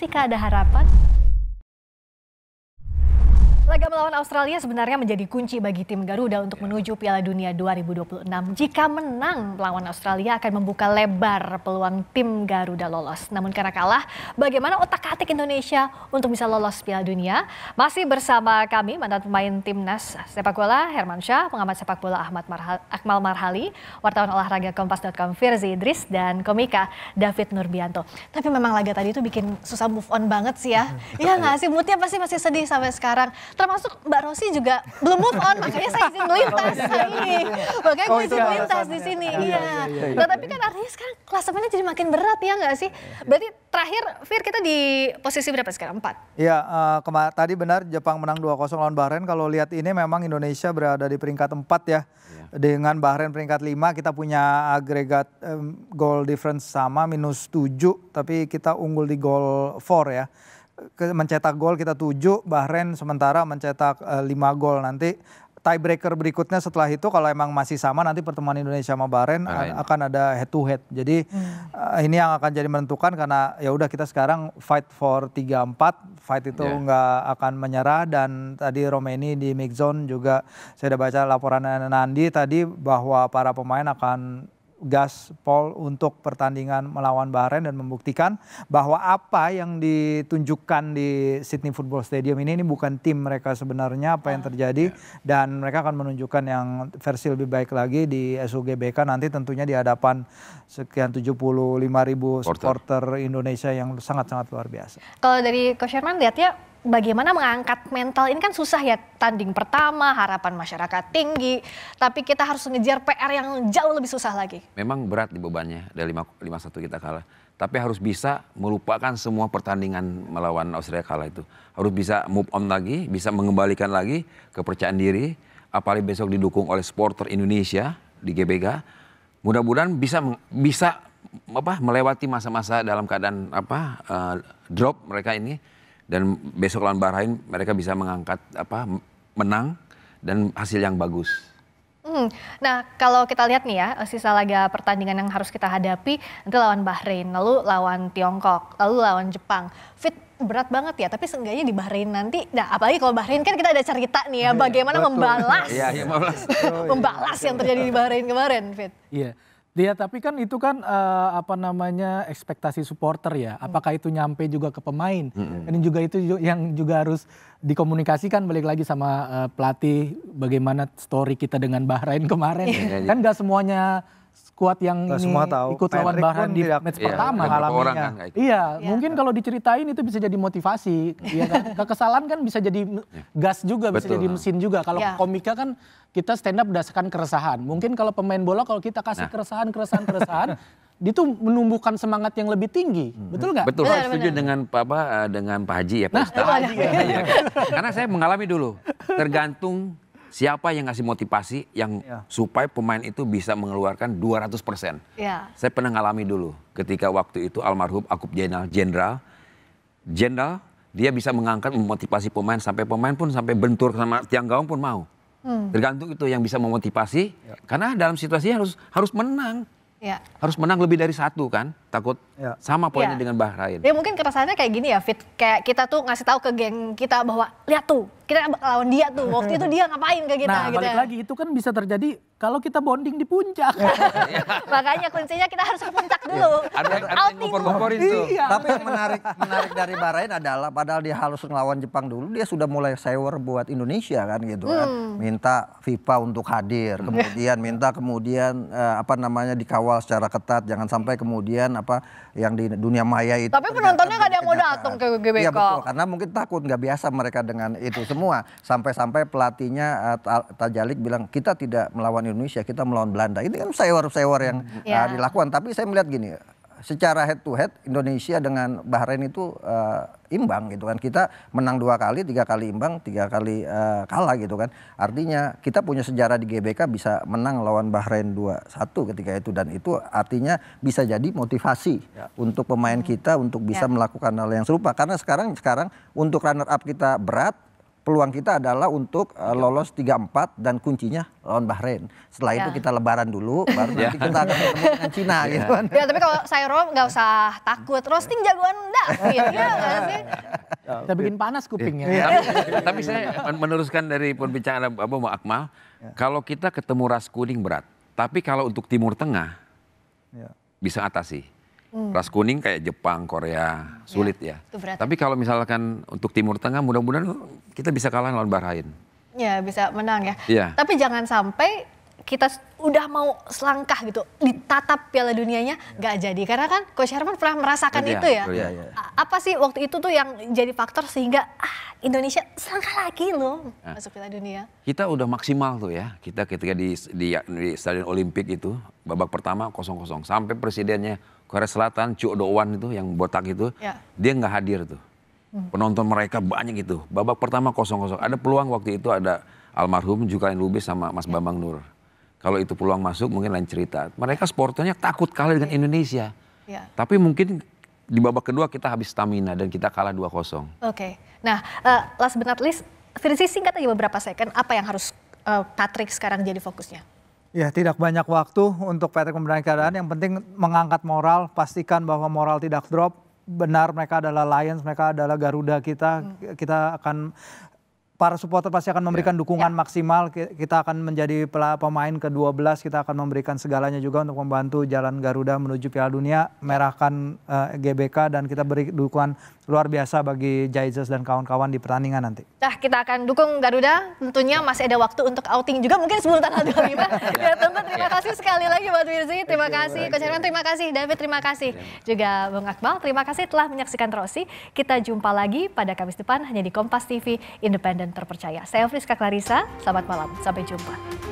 Masihkah ada harapan? Laga melawan Australia sebenarnya menjadi kunci bagi tim Garuda untuk menuju Piala Dunia 2026. Jika menang melawan Australia akan membuka lebar peluang tim Garuda lolos. Namun karena kalah, bagaimana otak-atik Indonesia untuk bisa lolos Piala Dunia? Masih bersama kami mantan pemain timnas sepak bola Herman Syah, pengamat sepak bola Akmal Marhali, wartawan olahraga Kompas.com Firzi Idris, dan komika David Nurbianto. Tapi memang laga tadi itu bikin susah move on banget sih ya. Iya nggak sih, moodnya pasti masih sedih sampai sekarang. Termasuk Mbak Rosi juga belum move on, makanya saya izin melintas ini. Makanya gue izin melintas di sini. Iya. Nah tapi kan artinya sekarang klasemennya jadi makin berat ya nggak sih? Berarti terakhir Fir kita di posisi berapa sekarang? 4? Iya, tadi benar Jepang menang 2-0 lawan Bahrain. Kalau lihat ini memang Indonesia berada di peringkat 4 ya. Dengan Bahrain peringkat 5, kita punya agregat goal difference sama -7, tapi kita unggul di goal 4 ya. Mencetak gol kita 7, Bahrain sementara mencetak 5 gol. Nanti tiebreaker berikutnya setelah itu kalau emang masih sama nanti pertemuan Indonesia sama Bahrain akan ada head to head. Jadi ini yang akan jadi menentukan karena ya udah kita sekarang fight for 3-4, fight itu nggak akan menyerah. Dan tadi Romeni di mix zone juga saya udah baca laporan Nandi tadi bahwa para pemain akan gaspol untuk pertandingan melawan Bahrain dan membuktikan bahwa apa yang ditunjukkan di Sydney Football Stadium ini bukan tim mereka sebenarnya apa yang terjadi, dan mereka akan menunjukkan yang versi lebih baik lagi di SUGBK nanti tentunya di hadapan sekian 75.000 supporter Indonesia yang sangat-sangat luar biasa. Kalau dari Coach Herman lihatnya bagaimana mengangkat mental ini kan susah ya, tanding pertama harapan masyarakat tinggi, tapi kita harus ngejar PR yang jauh lebih susah lagi. Memang berat di bebannya dari 5-1 kita kalah, tapi harus bisa melupakan semua pertandingan melawan Australia kalah itu. Harus bisa move on lagi, bisa mengembalikan lagi kepercayaan diri, apalagi besok didukung oleh supporter Indonesia di GBK. Mudah-mudahan bisa melewati masa-masa dalam keadaan drop mereka ini. Dan besok lawan Bahrain mereka bisa mengangkat menang dan hasil yang bagus. Nah kalau kita lihat nih ya, sisa laga pertandingan yang harus kita hadapi nanti lawan Bahrain, lalu lawan Tiongkok, lalu lawan Jepang. Fit berat banget ya, tapi seenggaknya di Bahrain nanti, nah apalagi kalau Bahrain kan kita ada cerita nih ya, bagaimana membalas membalas yang terjadi di Bahrain kemarin, Fit. Iya. Ya, tapi kan itu kan ekspektasi supporter ya. Apakah itu nyampe juga ke pemain? Ini juga itu yang juga harus dikomunikasikan balik lagi sama pelatih bagaimana story kita dengan Bahrain kemarin. Kan gak semuanya skuad yang ini ikut lawan Bahrain di match pertama. Mungkin kalau diceritain itu bisa jadi motivasi. Ya kan? Kekesalan kan bisa jadi gas juga, bisa jadi mesin juga. Kalau komika kan kita stand up berdasarkan keresahan. Mungkin kalau pemain bola kalau kita kasih keresahan, itu menumbuhkan semangat yang lebih tinggi. Betul nggak? Betul, saya setuju dengan Pak Haji ya, Pak Ustaz. Karena saya mengalami dulu, tergantung siapa yang ngasih motivasi yang supaya pemain itu bisa mengeluarkan 200%. Saya pernah ngalami dulu ketika waktu itu almarhum Akub Jenderal, dia bisa mengangkat memotivasi pemain sampai pemain pun sampai bentur sama tiang gawang pun mau. Tergantung itu yang bisa memotivasi, karena dalam situasi harus menang. Harus menang lebih dari 1 kan, takut sama poinnya dengan Bahrain. Ya mungkin keresahannya kayak gini ya, Fit, kayak kita tuh ngasih tahu ke geng kita bahwa lihat tuh kita lawan dia tuh, waktu itu dia ngapain ke kita. Nah balik lagi itu kan bisa terjadi kalau kita bonding di puncak. Makanya kuncinya kita harus ke puncak dulu. Ada yang ngompor-ngomporin tuh. Tapi yang menarik dari Bahrain adalah padahal dia harus ngelawan Jepang dulu, dia sudah mulai sewer buat Indonesia kan gitu kan. Minta FIFA untuk hadir, kemudian dikawal secara ketat, jangan sampai kemudian yang di dunia maya itu. Tapi penontonnya gak ada yang mau datang ke GBK. Iya betul, karena mungkin takut, nggak biasa mereka dengan itu semua. Sampai pelatihnya Tajalik bilang kita tidak melawan Indonesia, kita melawan Belanda. Ini kan sewer yang dilakukan. Tapi saya melihat gini, secara head to head Indonesia dengan Bahrain itu imbang gitu kan. Kita menang 2 kali, 3 kali imbang, 3 kali kalah gitu kan. Artinya kita punya sejarah di GBK bisa menang lawan Bahrain 2-1 ketika itu, dan itu artinya bisa jadi motivasi untuk pemain kita untuk bisa melakukan hal yang serupa. Karena sekarang untuk runner up kita berat, peluang kita adalah untuk lolos 3-4 dan kuncinya lawan Bahrain. Setelah itu kita lebaran dulu, baru nanti kita akan ketemu dengan Cina gitu kan. Ya tapi kalau Sairo nggak usah takut, roasting jagoan David ya nggak sih? Kita bikin panas kupingnya. Tapi saya meneruskan dari perbincangan Mbak Akmal, kalau kita ketemu ras kuning berat, tapi kalau untuk Timur Tengah bisa atasi. Ras kuning kayak Jepang, Korea, sulit ya. Tapi kalau misalkan untuk Timur Tengah mudah-mudahan kita bisa kalah lawan Bahrain. Ya bisa menang ya. Iya. Tapi jangan sampai kita udah mau selangkah gitu ditatap Piala Dunianya nggak jadi. Karena kan Coach Herman pernah merasakan itu ya. Apa sih waktu itu tuh yang jadi faktor sehingga Indonesia selangkah lagi loh masuk Piala Dunia. Kita udah maksimal tuh ya. Kita ketika di Stadion Olimpik itu babak pertama 0-0 sampai presidennya Korea Selatan, Chu Do-wan itu yang botak itu, dia nggak hadir tuh. Penonton mereka banyak itu. Babak pertama 0-0. Ada peluang waktu itu ada almarhum Jukain Lubis sama Mas Bambang Nur. Kalau itu peluang masuk mungkin lain cerita. Mereka supporternya takut kalah dengan Indonesia. Tapi mungkin di babak kedua kita habis stamina dan kita kalah 2-0. Oke. Nah, last but not least, versi singkat aja beberapa second, apa yang harus Patrick sekarang jadi fokusnya? Ya, tidak banyak waktu untuk Patrick membenahi keadaan. Yang penting mengangkat moral, pastikan bahwa moral tidak drop. Benar mereka adalah Lions, mereka adalah Garuda kita. Kita akan, para supporter pasti akan memberikan dukungan maksimal. Kita akan menjadi pemain ke-12, kita akan memberikan segalanya juga untuk membantu jalan Garuda menuju Piala Dunia. Merahkan GBK dan kita beri dukungan luar biasa bagi Jesus dan kawan-kawan di pertandingan nanti. Nah, kita akan dukung Garuda, tentunya masih ada waktu untuk outing juga mungkin sebelum tanggal 25. Ya tentu terima kasih sekali lagi buat Wirzi, terima kasih Coach Herman, terima kasih David, terima kasih juga Bung Akmal, terima kasih telah menyaksikan Rossi. Kita jumpa lagi pada Kamis depan hanya di Kompas TV, independen terpercaya. Saya Friska Clarissa, selamat malam, sampai jumpa.